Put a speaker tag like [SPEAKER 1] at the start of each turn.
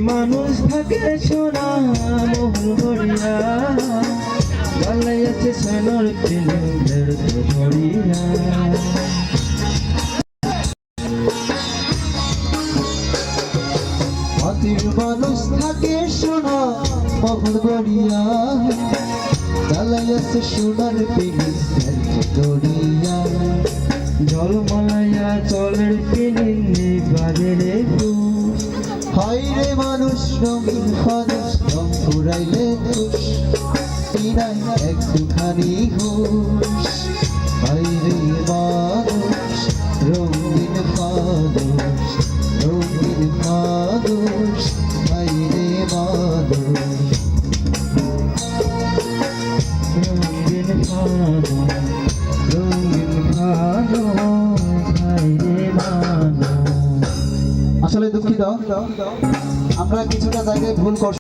[SPEAKER 1] মানুষ থাকে সোনা মহল গড়িয়া গালাই আছে সোনার প্রেমের ধরিয়া
[SPEAKER 2] মাটির মানুষ থাকে সোনা মহল গড়িয়া গালাই আছে সোনার প্রেমের ধরিয়া
[SPEAKER 1] জলমালাইয়া চলের পিনিন্নি বাজেরে
[SPEAKER 2] হাইরে মানুষ রঙিন ফানুষ রং ফুরাইলে দোষ বিনাই একটুখানি হুশ হাইরে মানুষ রঙিন ফানুষ রঙিন ফানুষ হাইরে মানুষ
[SPEAKER 1] রঙিন ফানুষ রঙিন ফানুষ হায়রে মানুষ।
[SPEAKER 2] আসলে দুঃখিত আমরা কিছুটা জায়গায় ভুল করছি।